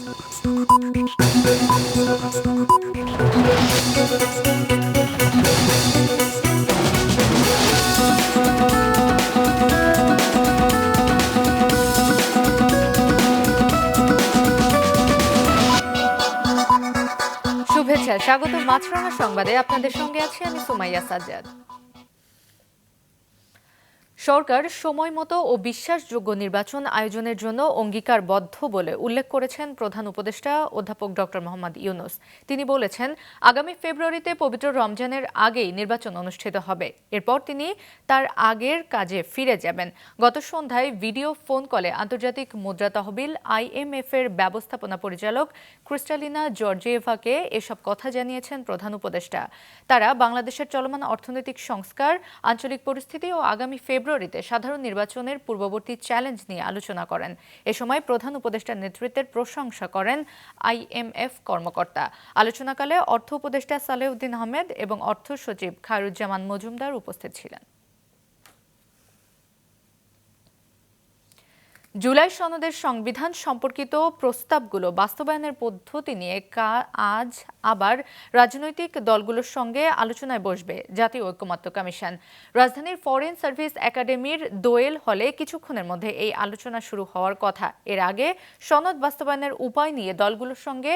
শুভেচ্ছা, স্বাগত মাছরাঙা সংবাদে। আপনাদের সঙ্গে আছি আমি সুমাইয়া সাজ্জাদ। সরকার সময়মতো ও বিশ্বাসযোগ্য নির্বাচন আয়োজনের জন্য অঙ্গীকারবদ্ধ বলে উল্লেখ করেছেন প্রধান উপদেষ্টা অধ্যাপক ডক্টর মোহাম্মদ ইউনূস। তিনি বলেছেন, আগামী ফেব্রুয়ারিতে পবিত্র রমজানের আগেই নির্বাচন অনুষ্ঠিত হবে। এরপর তিনি তার আগের কাজে ফিরে যাবেন। গত সন্ধ্যায় ভিডিও ফোন কলে আন্তর্জাতিক মুদ্রা তহবিল IMF এর ব্যবস্থাপনা পরিচালক ক্রিস্টালিনা জর্জিয়েভাকে এসব কথা জানিয়েছেন প্রধান উপদেষ্টা। তারা বাংলাদেশের চলমান অর্থনৈতিক সংস্কার, আঞ্চলিক পরিস্থিতি ও আগামী ফেব্রুয়ারিতে সাধারণ নির্বাচনের পূর্ববর্তী চ্যালেঞ্জ নিয়ে আলোচনা করেন। এ সময় প্রধান উপদেষ্টার নেতৃত্বের প্রশংসা করেন IMF কর্মকর্তা। আলোচনাকালে অর্থ উপদেষ্টা সালেউদ্দিন আহমেদ এবং অর্থ সচিব খায়রুজ্জামান মজুমদার উপস্থিত ছিলেন। জুলাই সনদের সংবিধান সম্পর্কিত প্রস্তাবগুলো বাস্তবায়নের পদ্ধতি নিয়ে আজ আবার রাজনৈতিক দলগুলোর সঙ্গে আলোচনায় বসবে জাতীয় ঐকমত্য কমিশন। রাজধানীর ফরেন সার্ভিস একাডেমির দোয়েল হলে কিছুক্ষণের মধ্যে এই আলোচনা শুরু হওয়ার কথা। এর আগে সনদ বাস্তবায়নের উপায় নিয়ে দলগুলোর সঙ্গে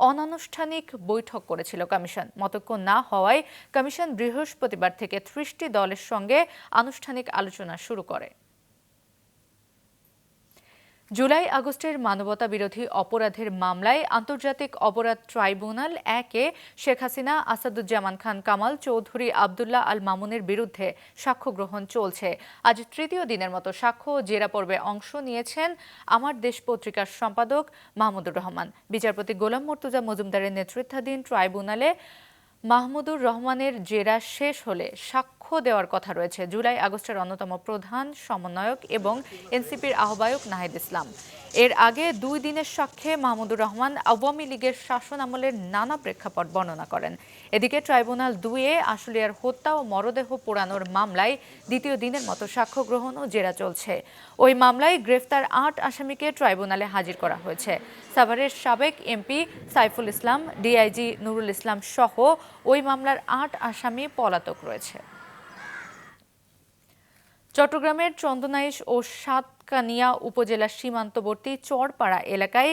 অনানুষ্ঠানিক বৈঠক করেছিল কমিশন। মতৈক্য না হওয়ায় কমিশন বৃহস্পতিবার থেকে 30টি দলের সঙ্গে আনুষ্ঠানিক আলোচনা শুরু করে। জুলাই আগস্টের মানবতা বিরোধী অপরাধের মামলায় আন্তর্জাতিক অপরাধ ট্রাইব্যুনাল 1-এ শেখ হাসিনা, আসাদুজ্জামান খান কামাল, চৌধুরী আবদুল্লাহ আল মামুনের বিরুদ্ধে সাক্ষ্য গ্রহণ চলছে। আজ তৃতীয় দিনের মতো সাক্ষ্য জেরা পর্বে অংশ নিয়েছেন আমার দেশ পত্রিকার সম্পাদক মাহমুদুর রহমান। বিচারপতি গোলাম মর্তুজা মজুমদারের নেতৃত্বাধীন ট্রাইব্যুনালে মাহমুদুর রহমানের জেরা শেষ হলে সাক্ষ্য দেওয়ার কথা রয়েছে জুলাই আগস্টের অন্যতম প্রধান সমন্বয়ক এবং এনসিপির আহ্বায়ক নাহিদ ইসলাম। এর আগে 2 দিনের সাক্ষ্যে মাহমুদুর রহমান আওয়ামী লীগের শাসন আমলের নানা প্রেক্ষাপট বর্ণনা করেন। এদিকে ট্রাইব্যুনাল 2-এ আশুলিয়ার হত্যা ও মরদেহ পোড়ানোর মামলায় দ্বিতীয় দিনের মতো সাক্ষ্য গ্রহণ ও জেরা চলছে। ওই মামলায় গ্রেফতার 8 আসামিকে ট্রাইব্যুনালে হাজির করা হয়েছে। সাভারের সাবেক এমপি সাইফুল ইসলাম, ডিআইজি নুরুল ইসলাম সহ ওই মামলার 8 আসামি পলাতক রয়েছে। চট্টগ্রামের চন্দনাইশ ও সাতকানিয়া উপজেলার সীমান্তবর্তী চরপাড়া এলাকায়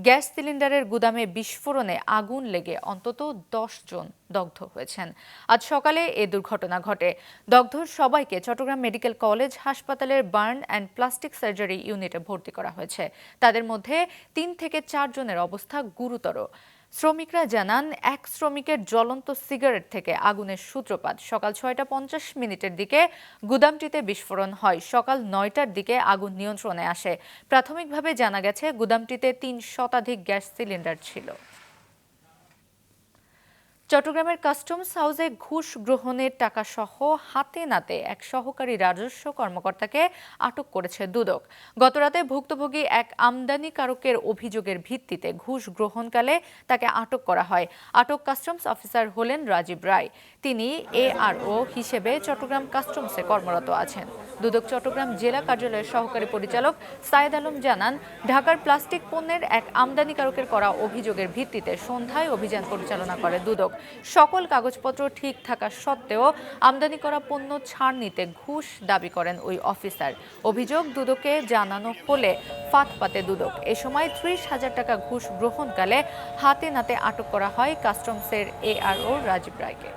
গ্যাস সিলিন্ডারের গুদামে বিস্ফোরণে আগুন লেগে অন্তত 10 জন দগ্ধ হয়েছেন। আজ সকালে এ দুর্ঘটনা ঘটে। দগ্ধ সবাইকে চট্টগ্রাম মেডিকেল কলেজ হাসপাতালের বার্ন অ্যান্ড প্লাস্টিক সার্জারি ইউনিটে ভর্তি করা হয়েছে। তাদের মধ্যে 3 থেকে 4 জনের অবস্থা গুরুতর। শ্রমিকরা জানান, এক শ্রমিকের জ্বলন্ত সিগারেট থেকে আগুনের সূত্রপাত। সকাল 6টা 50 দিকে গুদামটিতে বিস্ফোরণ হয়। সকাল 9টার দিকে আগুন নিয়ন্ত্রণে আসে। প্রাথমিকভাবে জানা গেছে গুদামটিতে 3 শতাধিক গ্যাস সিলিন্ডার ছিল। চট্টগ্রামের কাস্টমস হাউসে ঘুষ গ্রহণের টাকা সহ হাতে নাতে এক সহকারী রাজস্ব কর্মকর্তাকে আটক করেছে দুদক। গতরাতে ভুক্তভোগী এক আমদানিকারকের অভিযোগের ভিত্তিতে ঘুষ গ্রহণকালে তাকে আটক করা হয়। আটক কাস্টমস অফিসার হলেন রাজীব রায়। তিনি ARO হিসেবে চট্টগ্রাম কাস্টমসে কর্মরত আছেন। দুদক চট্টগ্রাম জেলা কার্যালয়ের সহকারী পরিচালক সায়েদ আলম জানান, ঢাকার প্লাস্টিক পণ্যের এক আমদানিকারকের করা অভিযোগের ভিত্তিতে সন্ধ্যায় অভিযান পরিচালনা করে দুদক। সকল কাগজপত্র ঠিক থাকা সত্ত্বেও আমদানি করা পণ্য ছাড় নিতে ঘুষ দাবি করেন ওই অফিসার। অভিযোগ দুদকে জানানো হলে ফাঁদ পাতে দুদক। এ সময় 30,000 টাকা ঘুষ গ্রহণকালে হাতে নাতে আটক করা হয় কাস্টমসের ARO রাজীব রায়কে।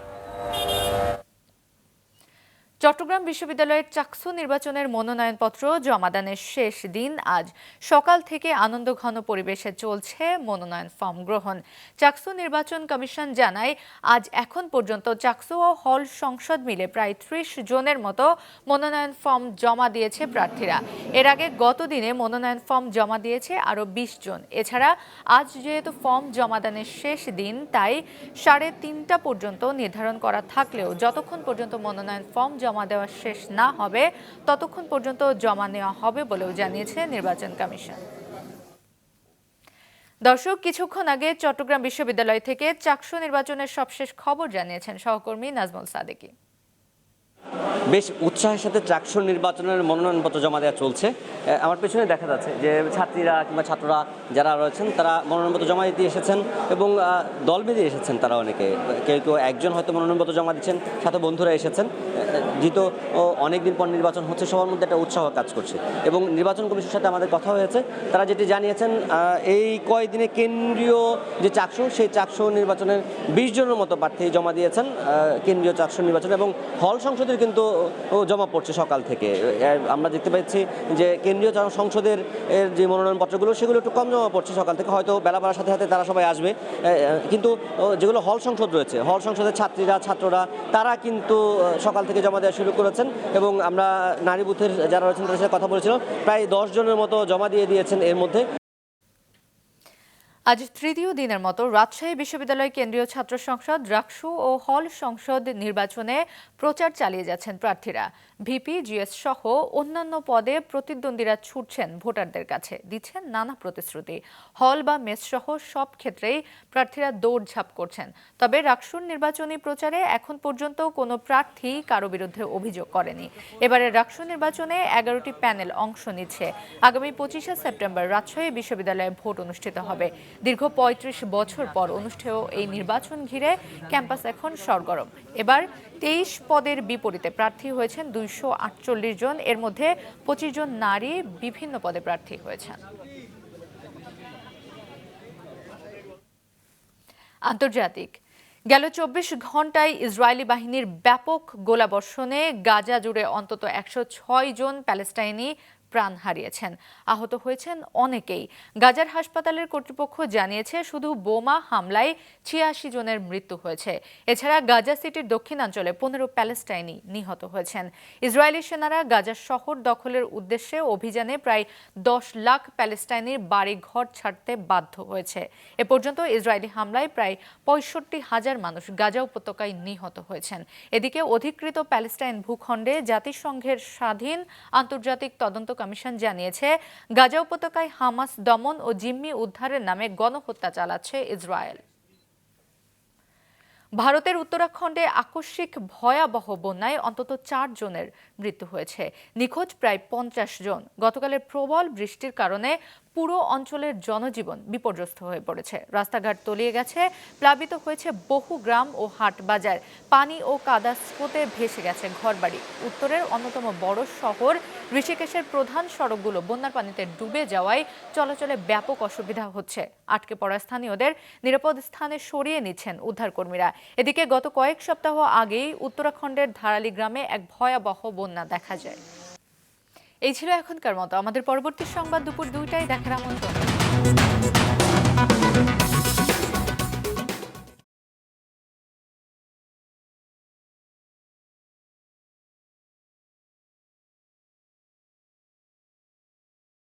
চট্টগ্রাম বিশ্ববিদ্যালয়ের চাকসু নির্বাচনের মনোনয়নপত্র জমাদানের শেষ দিন আজ। সকাল থেকে আনন্দঘন পরিবেশে চলছে মনোনয়ন ফর্ম গ্রহণ। চাকসু নির্বাচন কমিশন জানায়, আজ এখন পর্যন্ত চাকসু ও হল সংসদ মিলে প্রায় 30 জনের মতো মনোনয়ন ফর্ম জমা দিয়েছে প্রার্থীরা। এর আগে গত দিনে মনোনয়ন ফর্ম জমা দিয়েছে আরও 20 জন। এছাড়া আজ যেহেতু ফর্ম জমাদানের শেষ দিন, তাই 3:30 পর্যন্ত নির্ধারণ করা থাকলেও যতক্ষণ পর্যন্ত মনোনয়ন ফর্ম জমা দেওয়া শেষ না হবে ততক্ষণ পর্যন্ত জমা নেওয়া হবে বলেও জানিয়েছে নির্বাচন কমিশন। দর্শক, কিছুক্ষণ আগে চট্টগ্রাম বিশ্ববিদ্যালয় থেকে চাকসু নির্বাচনের সবশেষ খবর জানিয়েছেন সহকর্মী নাজমুল সাদেকি। বেশ উৎসাহের সাথে চাকসুর নির্বাচনের মনোনয়নপত্র জমা দেওয়া চলছে। আমার পেছনে দেখা যাচ্ছে যে ছাত্রীরা কিংবা ছাত্ররা যারা রয়েছেন তারা মনোনয়নপত্র জমা দিতে এসেছেন এবং দল বেঁধে এসেছেন। তারা অনেকে কেউ কেউ একজন হয়তো মনোনয়নপত্র জমা দিচ্ছেন, সাথে বন্ধুরা এসেছেন। যেহেতু অনেকদিন পর নির্বাচন হচ্ছে, সবার মধ্যে একটা উৎসাহ কাজ করছে এবং নির্বাচন কমিশনের সাথে আমাদের কথা হয়েছে। তারা যেটি জানিয়েছেন, এই কয়েকদিনে কেন্দ্রীয় যে চাকসু, সেই চাকসু নির্বাচনের 20 জনের মতো প্রার্থী জমা দিয়েছেন কেন্দ্রীয় চাকসু নির্বাচন, এবং হল সংসদের কিন্তু জমা পড়ছে সকাল থেকে। আমরা দেখতে পাচ্ছি যে কেন্দ্রীয় সংসদের যে মনোনয়নপত্রগুলো সেগুলো একটু কম জমা পড়ছে সকাল থেকে, হয়তো বেলা বাড়ার সাথে সাথে তারা সবাই আসবে। কিন্তু যেগুলো হল সংসদ রয়েছে, হল সংসদের ছাত্ররা তারা কিন্তু সকাল থেকে জমা দেওয়া শুরু করেছেন এবং আমরা নারী বুথের যারা রয়েছেন তাদের সাথে কথা বলেছিলাম, প্রায় 10 জনের মতো জমা দিয়েছেন এর মধ্যে। আজ তৃতীয় দিনের মতো রাজশাহী বিশ্ববিদ্যালয় কেন্দ্রীয় ছাত্র সংসদ, রাকসু ও হল সংসদ নির্বাচনে প্রচার চালিয়ে যাচ্ছেন প্রার্থীরা। ভিপি, জিএস সহ অন্যান্য পদে প্রতিদ্বন্দ্বীরা ছুটছেন ভোটারদের কাছে, দিচ্ছেন নানা প্রতিশ্রুতি। হল বা মেস সহ সব ক্ষেত্রেই প্রার্থীরা দৌড়ঝাঁপ করছেন। তবে রাকসুর নির্বাচনী প্রচারে এখন পর্যন্ত কোনো প্রার্থী কারো বিরুদ্ধে অভিযোগ করেনি। এবারে রাকসু নির্বাচনে 11টি প্যানেল অংশ নিচ্ছে। আগামী 25শে সেপ্টেম্বর রাজশাহী বিশ্ববিদ্যালয়ে ভোট অনুষ্ঠিত হবে। দীর্ঘ 35 বছর পর অনুষ্ঠেয় এই নির্বাচন ঘিরে ক্যাম্পাস এখন সরগরম। এবার 23 পদের বিপরীতে প্রার্থী হয়েছেন 248 জন। এর মধ্যে 25 জন নারী বিভিন্ন পদে প্রার্থী হয়েছেন। আন্তর্জাতিক। গেল 24 ঘন্টায় ইসরায়েলি বাহিনীর ব্যাপক গোলাবর্ষণে গাজা জুড়ে অন্তত 106 জন প্যালেস্টাইনি প্রাণ হারিয়েছেন, আহত হয়েছেন অনেকেই। গাজার হাসপাতালের কর্তৃপক্ষ জানিয়েছে শুধু বোমা হামলায় 86 জনের মৃত্যু হয়েছে। এছাড়া গাজা সিটির দক্ষিণাঞ্চলে 15 প্যালেস্টাইনি নিহত হয়েছেন। ইসরায়েলি সেনারা গাজা শহর দখলের উদ্দেশ্যে অভিযানে প্রায় 10 লাখ প্যালেস্টাইনির বাড়ি ঘর ছাড়তে বাধ্য হয়েছে। এ পর্যন্ত ইসরায়েলি হামলায় প্রায় 65,000 মানুষ গাজা উপত্যকায় নিহত হয়েছেন। এদিকে অধিকৃত প্যালেস্টাইন ভূখণ্ডে জাতিসংঘের স্বাধীন আন্তর্জাতিক তদন্ত কমিশন জানিয়েছে গাজা উপত্যকায় হামাস দমন ও জিম্মি উদ্ধারের নামে গণহত্যা চালাচ্ছে ইসরায়েল। ভারতের উত্তরাখণ্ডে আকস্মিক ভয়াবহ বন্যায় অন্তত 4 জনের মৃত্যু হয়েছে, নিখোঁজ প্রায় 50 জন। গতকালের প্রবল বৃষ্টির কারণে পুরো অঞ্চলের জনজীবন বিপর্যস্ত হয়ে পড়েছে। রাস্তাঘাট তলিয়ে গেছে, প্লাবিত হয়েছে বহু গ্রাম ও হাট বাজার। পানি ও কাদা স্রোতে ভেসে গেছে ঘরবাড়ি। উত্তরের অন্যতম বড় শহর ঋষিকেশের প্রধান সড়কগুলো বন্যার পানিতে ডুবে যাওয়ায় চলাচলে ব্যাপক অসুবিধা হচ্ছে। আটকে পড়া স্থানীয়দের নিরাপদ স্থানে সরিয়ে নিচ্ছেন উদ্ধারকর্মীরা। এদিকে গত কয়েক সপ্তাহ আগেই উত্তরাখণ্ডের ধারালি গ্রামে এক ভয়াবহ বন্যা দেখা যায়। এই ছিল এখনকার মতো। আমাদের পরবর্তী সংবাদ দুপুর 2টায় দেখার আমন্ত্রণ।